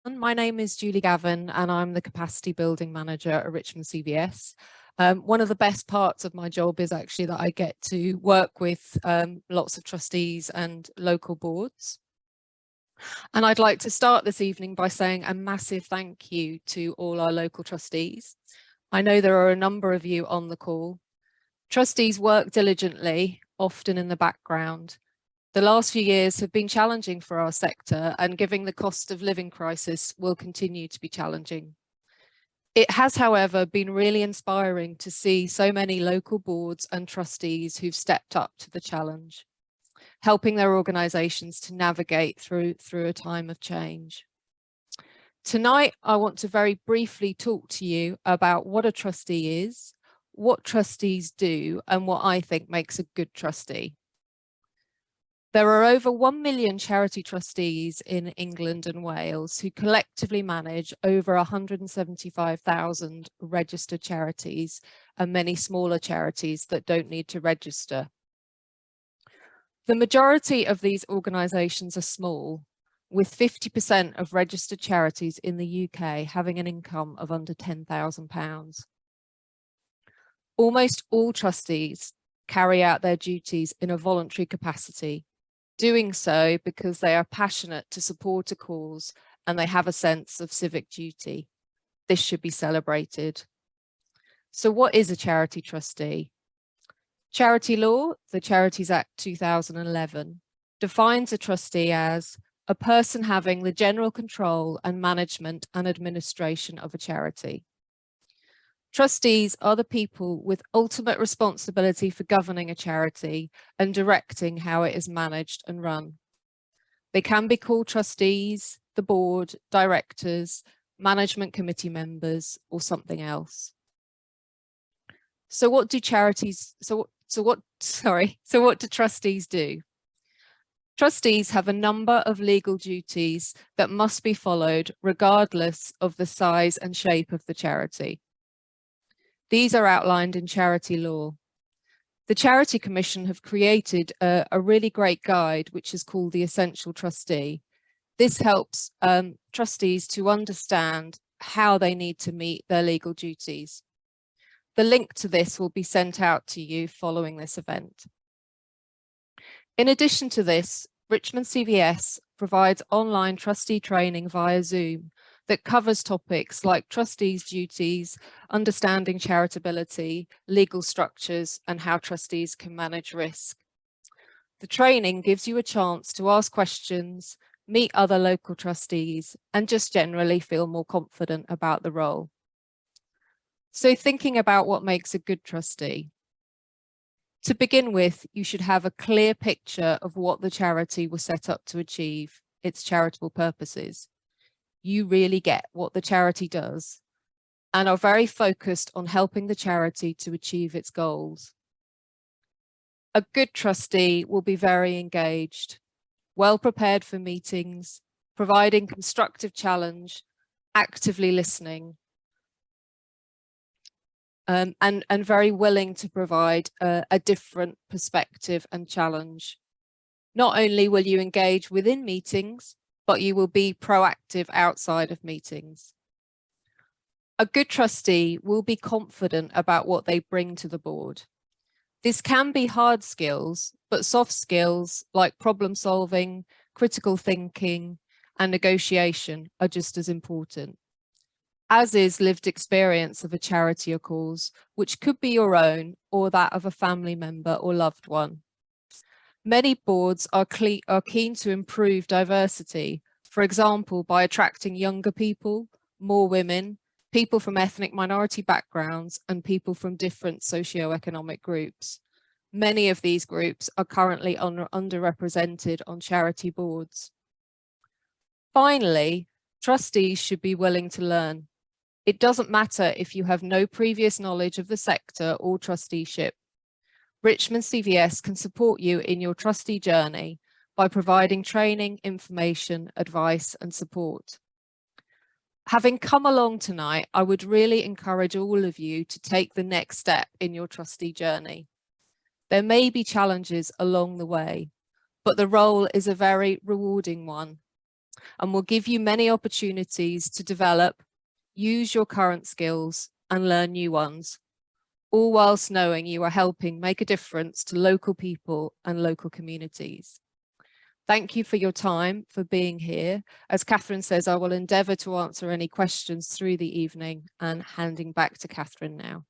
My name is Julie Gavin and I'm the Capacity Building Manager at Richmond CVS. One of the best parts of my job is actually that I get to work with lots of trustees and local boards. And I'd like to start this evening by saying a massive thank you to all our local trustees. I know there are a number of you on the call. Trustees work diligently, often in the background. The last few years have been challenging for our sector, and given the cost of living crisis will continue to be challenging. It has, however, been really inspiring to see so many local boards and trustees who've stepped up to the challenge, helping their organisations to navigate through a time of change. Tonight, I want to very briefly talk to you about what a trustee is, what trustees do, and what I think makes a good trustee. There are over 1 million charity trustees in England and Wales who collectively manage over 175,000 registered charities and many smaller charities that don't need to register. The majority of these organisations are small, with 50% of registered charities in the UK having an income of under £10,000. Almost all trustees carry out their duties in a voluntary capacity, doing so because they are passionate to support a cause and they have a sense of civic duty. This should be celebrated. So what is a charity trustee? Charity law, the Charities Act 2011, defines a trustee as a person having the general control and management and administration of a charity. Trustees are the people with ultimate responsibility for governing a charity and directing how it is managed and run. They can be called trustees, the board, directors, management committee members, or something else. So what do trustees do? Trustees have a number of legal duties that must be followed regardless of the size and shape of the charity. These are outlined in charity law. The Charity Commission have created a really great guide, which is called the Essential Trustee. This helps trustees to understand how they need to meet their legal duties. The link to this will be sent out to you following this event. In addition to this, Richmond CVS provides online trustee training via Zoom that covers topics like trustees' duties, understanding charitability, legal structures, and how trustees can manage risk. The training gives you a chance to ask questions, meet other local trustees, and just generally feel more confident about the role. So thinking about what makes a good trustee. To begin with, you should have a clear picture of what the charity was set up to achieve, its charitable purposes. You really get what the charity does and are very focused on helping the charity to achieve its goals. A good trustee will be very engaged, well prepared for meetings, providing constructive challenge, actively listening, and very willing to provide a different perspective and challenge. Not only will you engage within meetings, but you will be proactive outside of meetings. A good trustee will be confident about what they bring to the board. This can be hard skills, but soft skills like problem solving, critical thinking, and negotiation are just as important, as is lived experience of a charity or cause, which could be your own or that of a family member or loved one. Many boards are keen to improve diversity, for example, by attracting younger people, more women, people from ethnic minority backgrounds, and people from different socio-economic groups. Many of these groups are currently underrepresented on charity boards. Finally, trustees should be willing to learn. It doesn't matter if you have no previous knowledge of the sector or trusteeship. Richmond CVS can support you in your trustee journey by providing training, information, advice, and support. Having come along tonight, I would really encourage all of you to take the next step in your trustee journey. There may be challenges along the way, but the role is a very rewarding one. and will give you many opportunities to develop, use your current skills and learn new ones, all whilst knowing you are helping make a difference to local people and local communities. Thank you for your time, for being here. As Catherine says, I will endeavour to answer any questions through the evening, and handing back to Catherine now.